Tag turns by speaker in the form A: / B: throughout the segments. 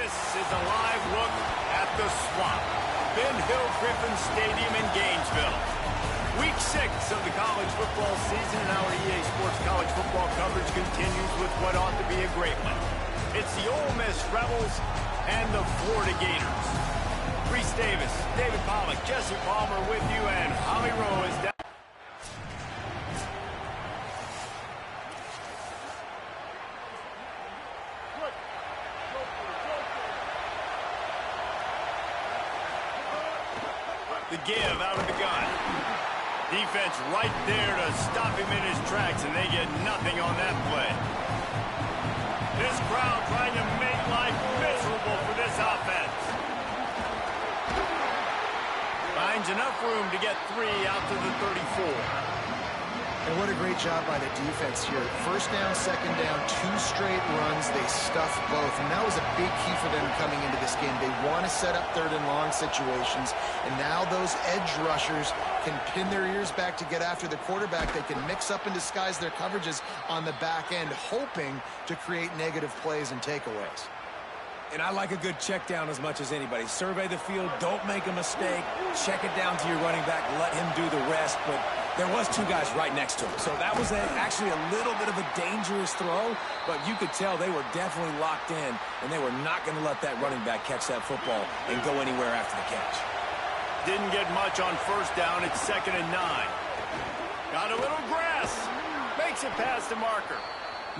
A: This is a live look at the Swamp, Ben Hill Griffin Stadium in Gainesville. Week 6 of the college football season, and our EA Sports college football coverage continues with what ought to be a great one. It's the Ole Miss Rebels and the Florida Gators. Reese Davis, David Pollack, Jesse Palmer with you, and Holly Rowe is down. The give out of the gun. Defense right there to stop him in his tracks, and they get nothing on that play. This crowd trying to make life miserable for this offense. Finds enough room to get 3 out to the 34.
B: And what a great job by the defense here. First down, second down, 2 straight runs. They stuffed both, and that was a big key for them coming into this game. They want to set up third and long situations, and now those edge rushers can pin their ears back to get after the quarterback. They can mix up and disguise their coverages on the back end, hoping to create negative plays and takeaways.
C: And I like a good check down as much as anybody. Survey the field, don't make a mistake, check it down to your running back, let him do the rest. But there was 2 guys right next to him, so that was actually a little bit of a dangerous throw, but you could tell they were definitely locked in, and they were not going to let that running back catch that football and go anywhere after the catch.
A: Didn't get much on first down. It's 2nd and 9. Got a little grass. Makes it past the marker.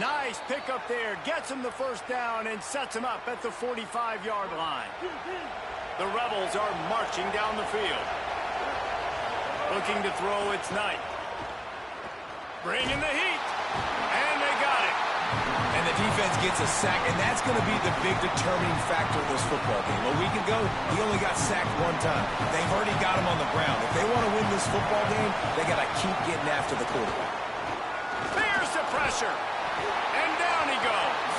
A: Nice pickup there. Gets him the first down and sets him up at the 45-yard line. The Rebels are marching down the field. Looking to throw, it's Knight. Bringing the heat. And they got it.
C: And the defense gets a sack, and that's going to be the big determining factor of this football game. A week ago, he only got sacked 1 time. They've already got him on the ground. If they want to win this football game, they got to keep getting after the quarterback.
A: There's the pressure. And down he goes.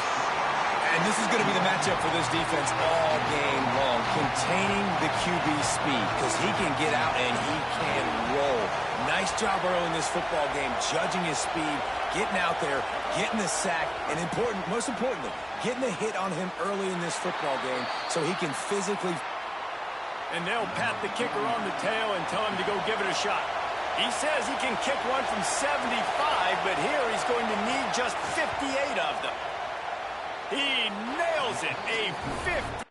C: And this is going to be the matchup for this defense all game long, containing the QB speed, because he can get out and he can roll. Nice job early in this football game, judging his speed, getting out there, getting the sack, and most importantly, getting a hit on him early in this football game so he can physically.
A: And they'll pat the kicker on the tail and tell him to go give it a shot. He says he can kick one from 75, but here he's going to need just 58 of them. He nails it, a 50.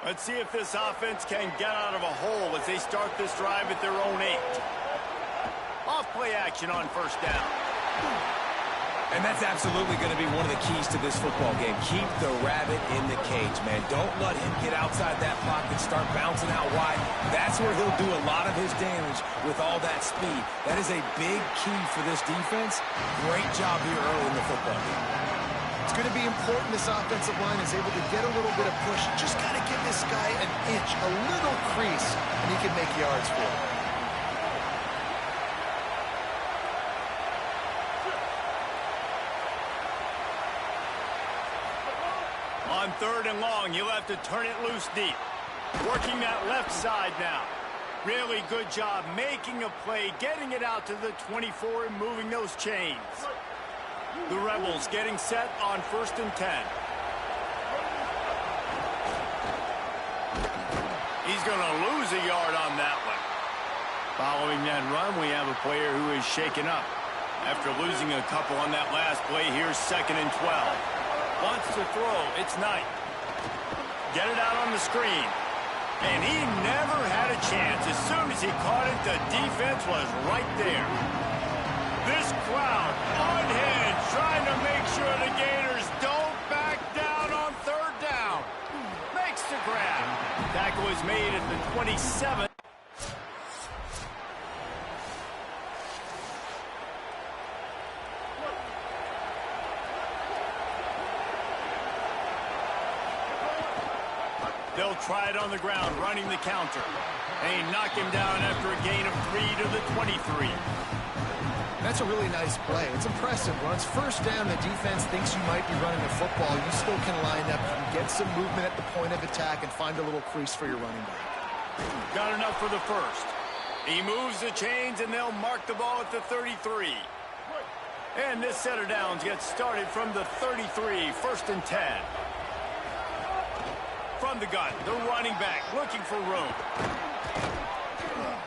A: Let's see if this offense can get out of a hole as they start this drive at their own 8. Off play action on first down.
C: And that's absolutely going to be one of the keys to this football game. Keep the rabbit in the cage, man. Don't let him get outside that pocket, start bouncing out wide. That's where he'll do a lot of his damage with all that speed. That is a big key for this defense. Great job here early in the football game.
B: It's going to be important this offensive line is able to get a little bit of push. Just got to give this guy an inch, a little crease, and he can make yards for it.
A: On 3rd and long, you'll have to turn it loose deep. Working that left side now. Really good job making a play, getting it out to the 24 and moving those chains. The Rebels getting set on 1st and 10. He's going to lose a yard on that one. Following that run, we have a player who is shaken up. After losing a couple on that last play, here's 2nd and 12. Wants to throw, it's Knight. Get it out on the screen. And he never had a chance. As soon as he caught it, the defense was right there. This crowd unhinged, trying to make sure the Gators don't back down on 3rd down. Makes the grab. Tackle is made at the 27. They'll try it on the ground, running the counter. They knock him down after a gain of 3 to the 23.
B: That's a really nice play. It's impressive. Once first down, the defense thinks you might be running the football. You still can line up and get some movement at the point of attack and find a little crease for your running back.
A: Got enough for the first. He moves the chains, and they'll mark the ball at the 33. And this set of downs gets started from the 33, 1st and 10. From the gun, the running back looking for room.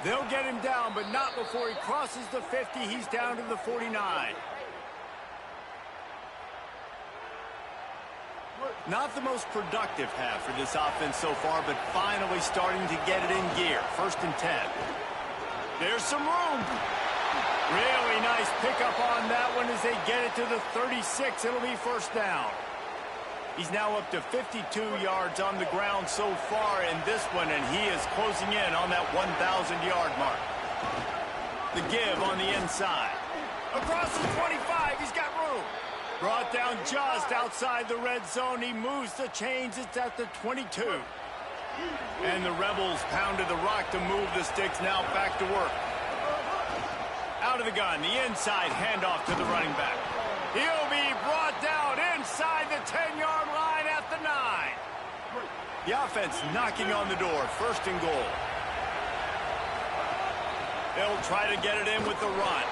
A: They'll get him down, but not before he crosses the 50. He's down to the 49. Not the most productive half for this offense so far, but finally starting to get it in gear. 1st and 10. There's some room. Really nice pickup on that one as they get it to the 36. It'll be 1st down. He's now up to 52 yards on the ground so far in this one, and he is closing in on that 1,000-yard mark. The give on the inside. Across the 25, he's got room. Brought down just outside the red zone. He moves the chains. It's at the 22. And the Rebels pounded the rock to move the sticks. Now back to work. Out of the gun, the inside handoff to the running back. He'll be brought down inside the 10-yard line at the 9. The offense knocking on the door. 1st and goal. They'll try to get it in with the run.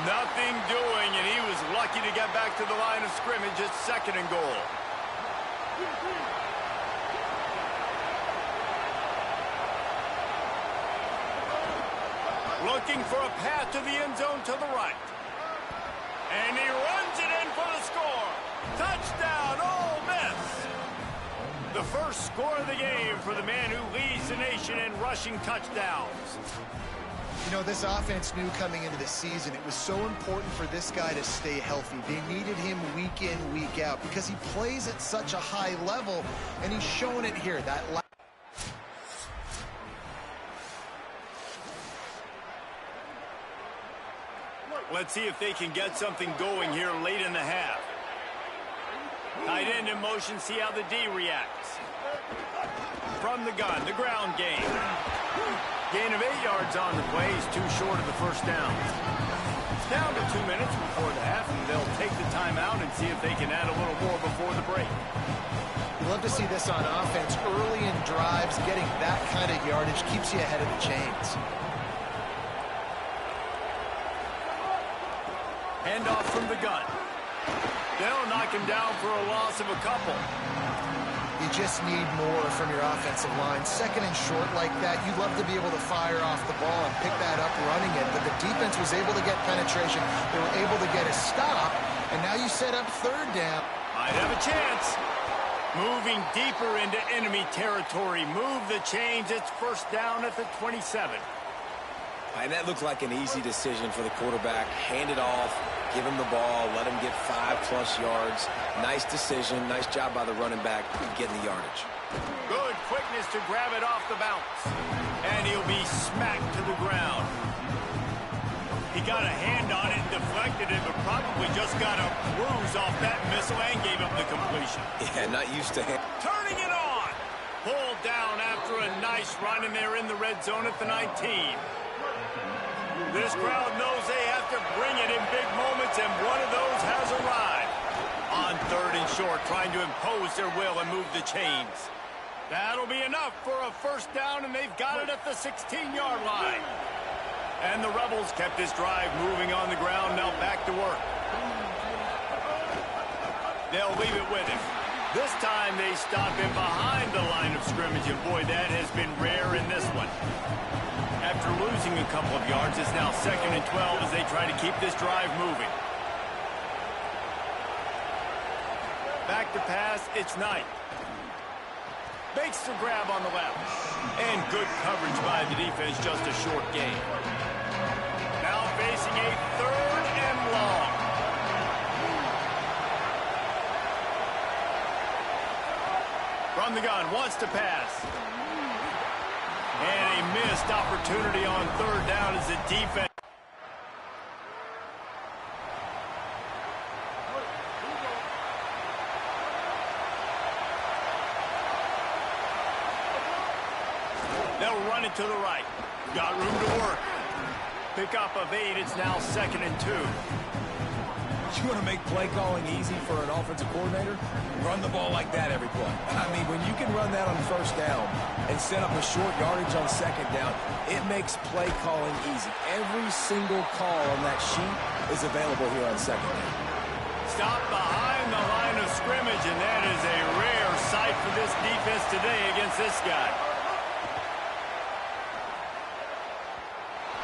A: Nothing doing, and he was lucky to get back to the line of scrimmage. It's 2nd and goal. Looking for a path to the end zone to the right. And he runs it in for the score. Touchdown, Ole Miss. The first score of the game for the man who leads the nation in rushing touchdowns.
B: You know, this offense knew coming into the season it was so important for this guy to stay healthy. They needed him week in, week out because he plays at such a high level, and he's showing it here.
A: Let's see if they can get something going here late in the half. Tight end in motion, see how the D reacts. From the gun, the ground game. Gain of 8 yards on the play. He's too short of the 1st down. It's down to 2 minutes before the half, and they'll take the timeout and see if they can add a little more before the break.
B: You love to see this on offense. Early in drives, getting that kind of yardage keeps you ahead of the chains.
A: Handoff from the gun. They'll knock him down for a loss of a couple.
B: You just need more from your offensive line. 2nd and short like that, you'd love to be able to fire off the ball and pick that up running it, but the defense was able to get penetration. They were able to get a stop, and now you set up 3rd down.
A: Might have a chance. Moving deeper into enemy territory. Move the chains. It's 1st down at the 27.
C: And that looked like an easy decision for the quarterback. Hand it off, give him the ball, let him get 5+ yards. Nice decision. Nice job by the running back getting the yardage.
A: Good quickness to grab it off the bounce. And he'll be smacked to the ground. He got a hand on it and deflected it, but probably just got a bruise off that missile and gave up the completion.
C: Yeah, not used to him.
A: Turning it on. Pulled down after a nice run, and they're in the red zone at the 19. This crowd knows they have to bring it in big moments, and one of those has arrived. On 3rd and short, trying to impose their will and move the chains. That'll be enough for a 1st down, and they've got it at the 16-yard line. And the Rebels kept this drive moving on the ground, now back to work. They'll leave it with him. This time they stop him behind the line of scrimmage, and boy, that has been rare in this one. After losing a couple of yards, it's now 2nd and 12 as they try to keep this drive moving. Back to pass, it's Knight. Makes the grab on the left. And good coverage by the defense, just a short gain. Now facing a 3rd and long. From the gun, wants to pass. And a missed opportunity on 3rd down as the defense. They'll run it to the right. Got room to work. Pick up of 8. It's now 2nd and 2.
C: You want to make play calling easy for an offensive coordinator? Run the ball like that every play. I mean, when you can run that on first down and set up a short yardage on second down, it makes play calling easy. Every single call on that sheet is available here on second down.
A: Stop behind the line of scrimmage, and that is a rare sight for this defense today against this guy.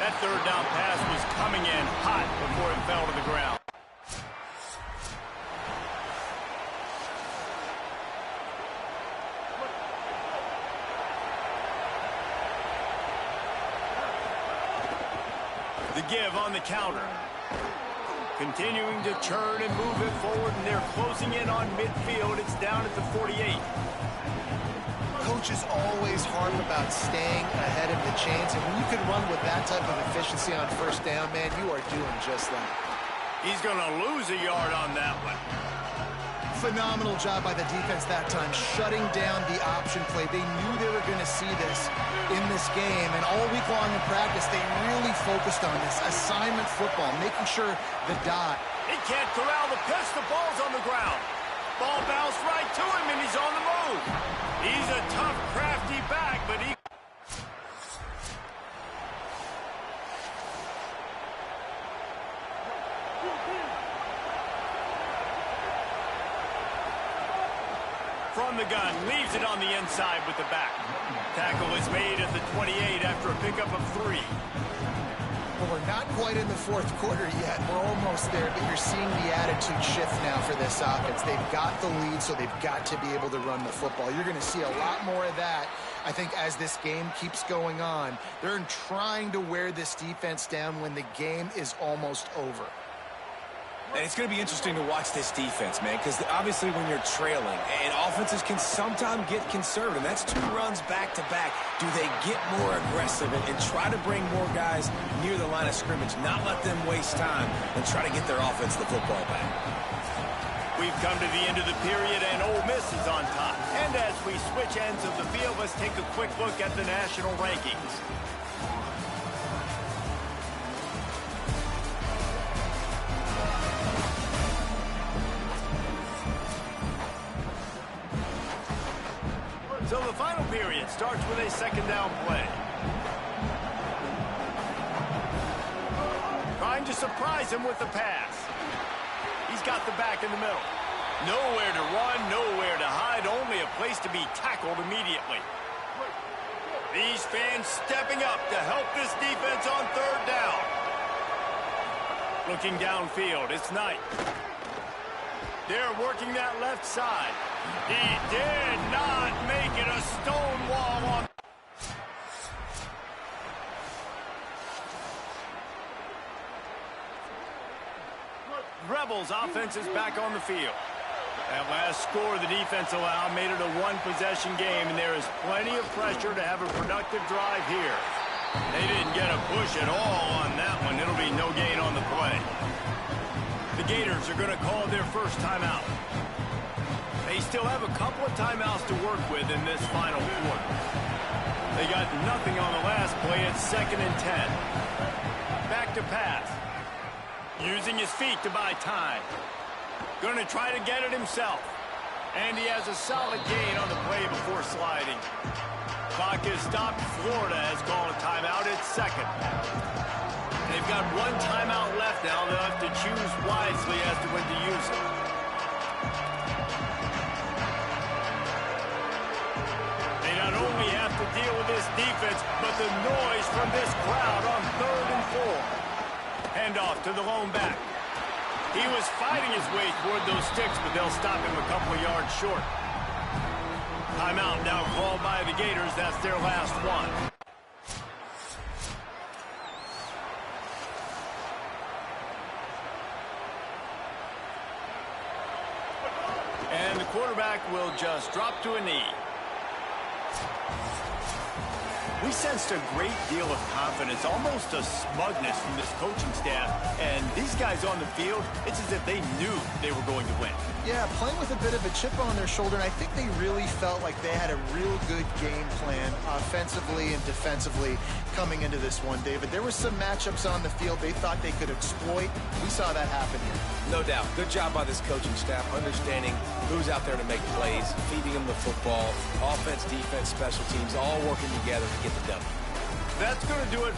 A: That third down pass was coming in hot before it fell to the ground. The give on the counter. Continuing to churn and move it forward, and they're closing in on midfield. It's down at the 48.
B: Coaches always harp about staying ahead of the chains, and when you can run with that type of efficiency on first down, man, you are doing just that.
A: He's going to lose a yard on that one.
B: Phenomenal job by the defense that time, shutting down the option play. They knew they were going to see this in this game, and all week long in practice, they really focused on this assignment football, making sure the dot.
A: He can't corral the pitch. The ball's on the ground. Ball bounced right to him, and he's on the move. He's a tough, crafty back, but he... From the gun, leaves it on the inside with the back. Tackle is made at the 28 after a pickup of 3.
B: Well, we're not quite in the fourth quarter yet. We're almost there, but you're seeing the attitude shift now for this offense. They've got the lead, so they've got to be able to run the football. You're going to see a lot more of that, I think, as this game keeps going on. They're trying to wear this defense down when the game is almost over.
C: And it's going to be interesting to watch this defense, man, because obviously when you're trailing, and offenses can sometimes get conservative. That's 2 runs back-to-back. Do they get more aggressive and try to bring more guys near the line of scrimmage, not let them waste time, and try to get their offense the football back?
A: We've come to the end of the period, and Ole Miss is on top. And as we switch ends of the field, let's take a quick look at the national rankings. So the final period starts with a second down play. Trying to surprise him with the pass. He's got the back in the middle. Nowhere to run, nowhere to hide, only a place to be tackled immediately. These fans stepping up to help this defense on third down. Looking downfield, it's Knight. They're working that left side. He did not make it a stone wall on. Rebels offense is back on the field. That last score the defense allowed made it a one-possession game, and there is plenty of pressure to have a productive drive here. They didn't get a push at all on that one. It'll be no gain on the play. The Gators are going to call their first timeout. They still have a couple of timeouts to work with in this final quarter. They got nothing on the last play. It's 2nd and 10. Back to pass. Using his feet to buy time. Going to try to get it himself. And he has a solid gain on the play before sliding. Clock is stopped. Florida has called a timeout. It's 2nd. They've got 1 timeout left now. They'll have to choose wisely as to when to use it. They not only have to deal with this defense, but the noise from this crowd on 3rd and 4. Handoff to the lone back. He was fighting his way toward those sticks, but they'll stop him a couple of yards short. Timeout now called by the Gators. That's their last one. And the quarterback will just drop to a knee. We sensed a great deal of confidence, almost a smugness from this coaching staff. And these guys on the field, it's as if they knew they were going to win.
B: Yeah, playing with a bit of a chip on their shoulder, and I think they really felt like they had a real good game plan offensively and defensively coming into this one, David. There were some matchups on the field they thought they could exploit. We saw that happen here.
C: No doubt. Good job by this coaching staff, understanding who's out there to make plays, feeding them the football, offense, defense, special teams, all working together to get the W.
A: That's going to do it.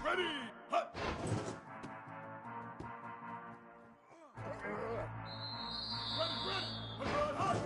D: Ready! Hut! Ready, ready! Hut!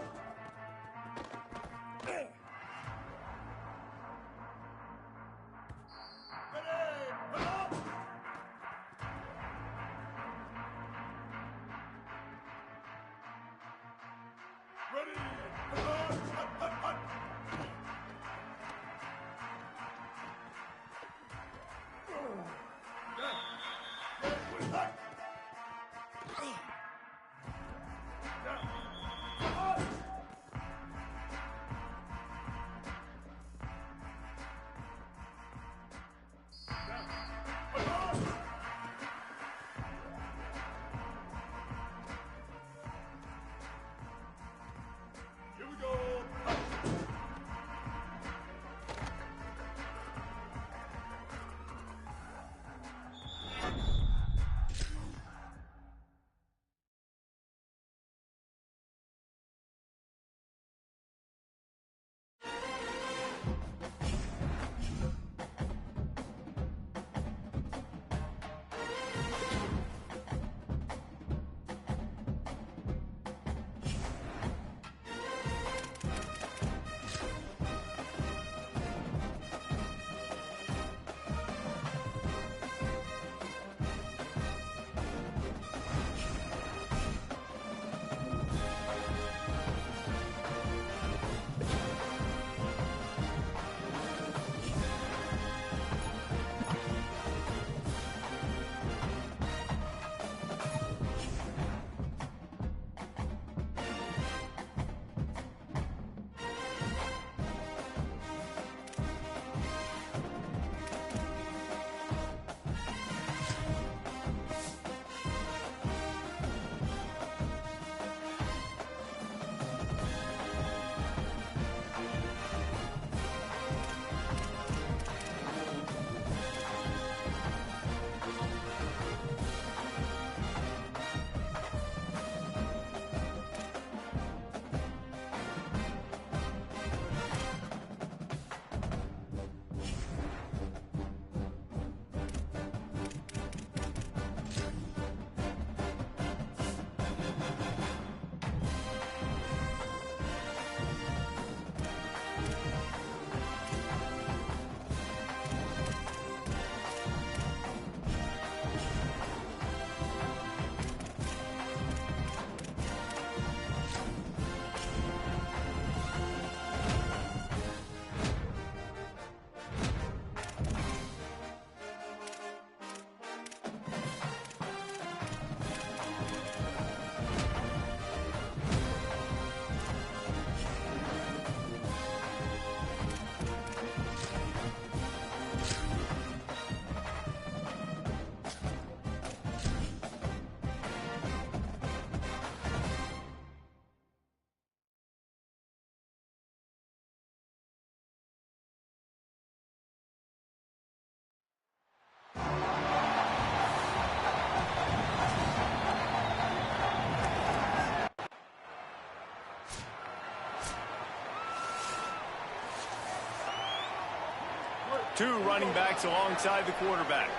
A: Two running backs alongside the quarterback.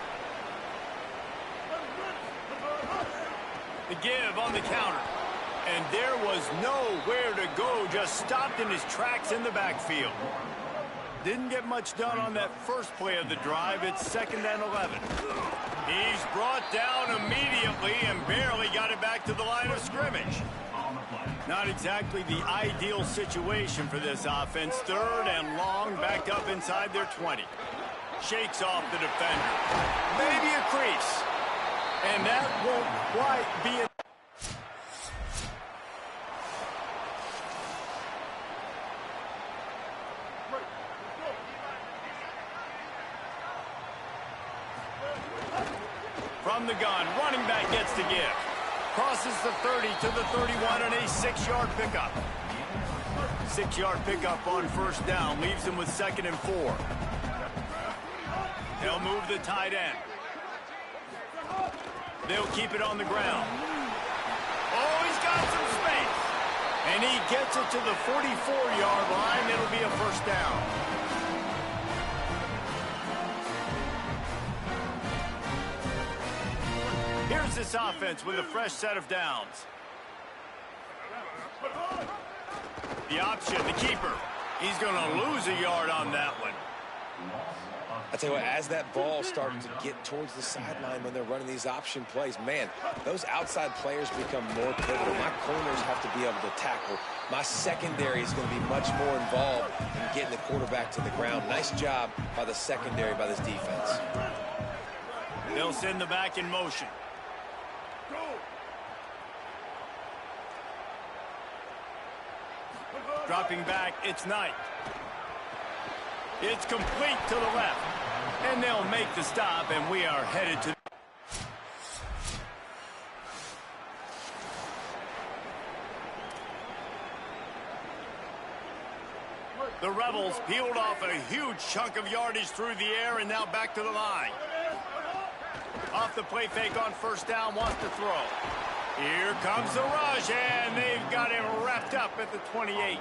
A: The give on the counter. And there was nowhere to go, just stopped in his tracks in the backfield. Didn't get much done on that first play of the drive. It's 2nd and 11. He's brought down immediately and barely got it back to the line of scrimmage. Not exactly the ideal situation for this offense. 3rd and long, backed up inside their 20. Shakes off the defender. Maybe a crease. And that won't quite be it. From the gun, running back gets the give. Crosses the 30 to the 31 on a 6-yard pickup. 6-yard pickup on 1st down leaves him with 2nd and 4. They'll move the tight end. They'll keep it on the ground. Oh, he's got some space. And he gets it to the 44-yard line. It'll be a 1st down. Here's this offense with a fresh set of downs. The option, the keeper. He's going to lose a yard on that one.
C: I tell you what, as that ball started to get towards the sideline when they're running these option plays, man, those outside players become more pivotal. My corners have to be able to tackle. My secondary is going to be much more involved in getting the quarterback to the ground. Nice job by the secondary, by this defense.
A: They'll send the back in motion. Dropping back, it's Knight. It's complete to the left. And they'll make the stop, and we are headed to... The Rebels peeled off a huge chunk of yardage through the air and now back to the line. Off the play fake on 1st down, wants to throw. Here comes the rush, and they've got him wrapped up at the 28.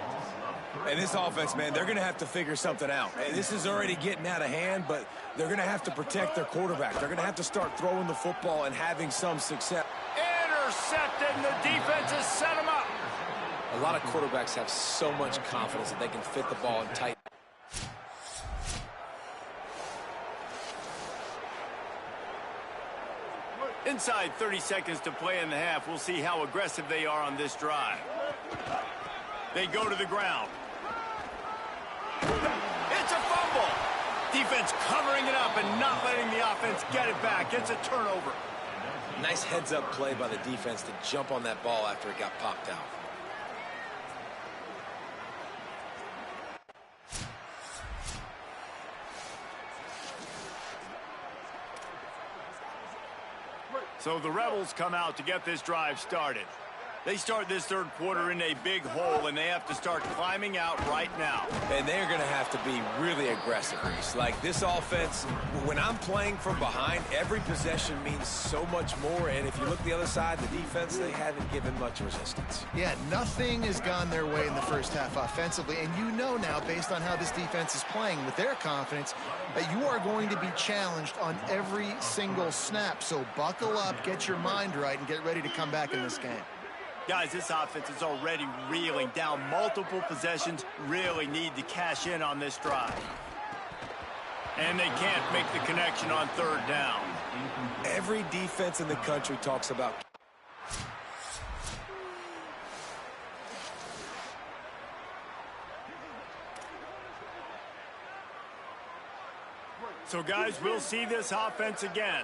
C: And this offense, man, they're going to have to figure something out. And this is already getting out of hand, but they're going to have to protect their quarterback. They're going to have to start throwing the football and having some success.
A: Intercepted, and the defense has set him up.
C: A lot of quarterbacks have so much confidence that they can fit the ball in tight.
A: Inside 30 seconds to play in the half. We'll see how aggressive they are on this drive. They go to the ground. It's a fumble. Defense covering it up and not letting the offense get it back. It's a turnover.
C: Nice heads-up play by the defense to jump on that ball after it got popped out.
A: So the Rebels come out to get this drive started. They start this 3rd quarter in a big hole, and they have to start climbing out right now.
C: And they're going to have to be really aggressive. Like this offense, when I'm playing from behind, every possession means so much more. And if you look the other side, the defense, they haven't given much resistance.
B: Yeah, nothing has gone their way in the first half offensively. And you know now, based on how this defense is playing with their confidence, that you are going to be challenged on every single snap. So buckle up, get your mind right, and get ready to come back in this game.
A: Guys, this offense is already reeling down multiple possessions. Really need to cash in on this drive. And they can't make the connection on 3rd down.
C: Every defense in the country talks about...
A: So, guys, we'll see this offense again.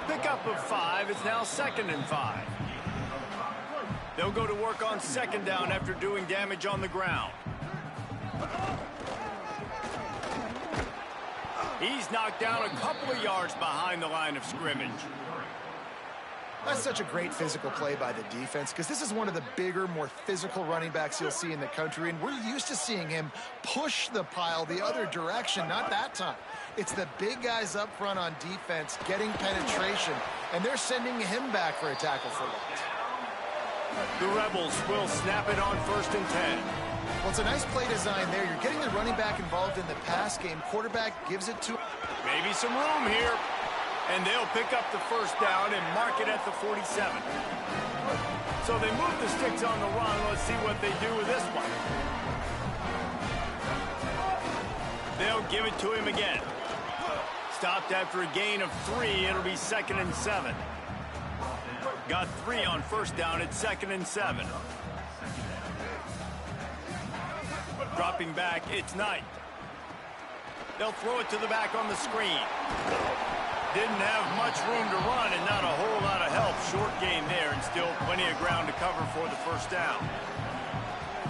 A: Pickup of 5. It's now 2nd and 5. They'll go to work on 2nd down after doing damage on the ground. He's knocked down a couple of yards behind the line of scrimmage.
B: That's such a great physical play by the defense because this is one of the bigger, more physical running backs you'll see in the country, and we're used to seeing him push the pile the other direction, not that time. It's the big guys up front on defense getting penetration, and they're sending him back for a tackle for loss.
A: The Rebels will snap it on 1st and 10.
B: Well, it's a nice play design there. You're getting the running back involved in the pass game. Quarterback gives it to him.
A: Maybe some room here. And they'll pick up the 1st down and mark it at the 47. So they move the sticks on the run. Let's see what they do with this one. They'll give it to him again. Stopped after a gain of 3. It'll be 2nd and 7. Got 3 on 1st down at 2nd and 7. Dropping back, it's Knight. They'll throw it to the back on the screen. Didn't have much room to run and not a whole lot of help. Short gain there and still plenty of ground to cover for the 1st down.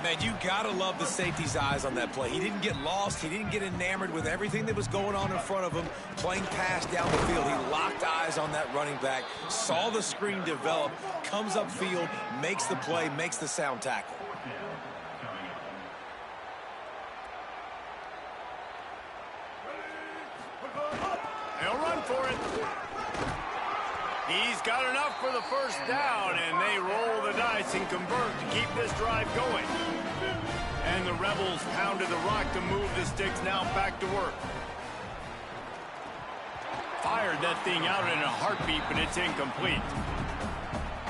C: Man, you gotta love the safety's eyes on that play. He didn't get lost. He didn't get enamored with everything that was going on in front of him, playing pass down the field. He locked eyes on that running back, saw the screen develop, comes upfield, makes the play, makes the sound tackle.
A: They'll run for it. He's got enough for the 1st down, and they roll the dice and convert to keep this drive going. And the Rebels pounded the rock to move the sticks now back to work. Fired that thing out in a heartbeat, but it's incomplete.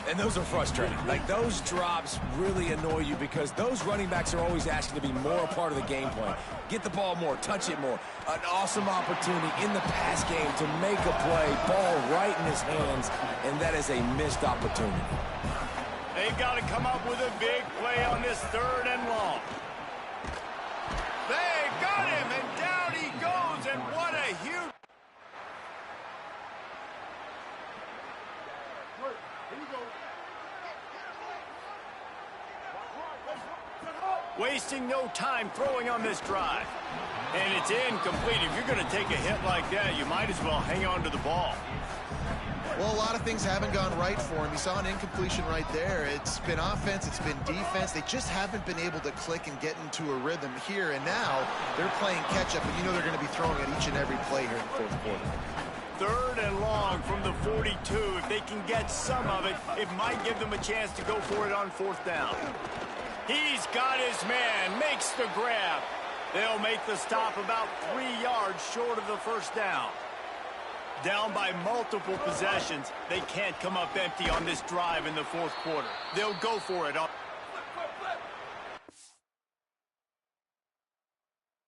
C: And those are frustrating. Like, those drops really annoy you because those running backs are always asking to be more a part of the game plan. Get the ball more, touch it more. An awesome opportunity in the pass game to make a play, ball right in his hands, and that is a missed opportunity.
A: They've got to come up with a big play on this 3rd and long. They got him, and down he goes, and what a huge... Wasting no time throwing on this drive. And it's incomplete. If you're going to take a hit like that, you might as well hang on to the ball.
B: Well, a lot of things haven't gone right for him. You saw an incompletion right there. It's been offense, it's been defense. They just haven't been able to click and get into a rhythm here. And now they're playing catch-up, and you know they're going to be throwing at each and every play here in the 4th quarter.
A: 3rd and long from the 42. If they can get some of it, it might give them a chance to go for it on 4th down. He's got his man, makes the grab. They'll make the stop about 3 yards short of the 1st down. Down by multiple possessions, they can't come up empty on this drive in the 4th quarter. They'll go for it.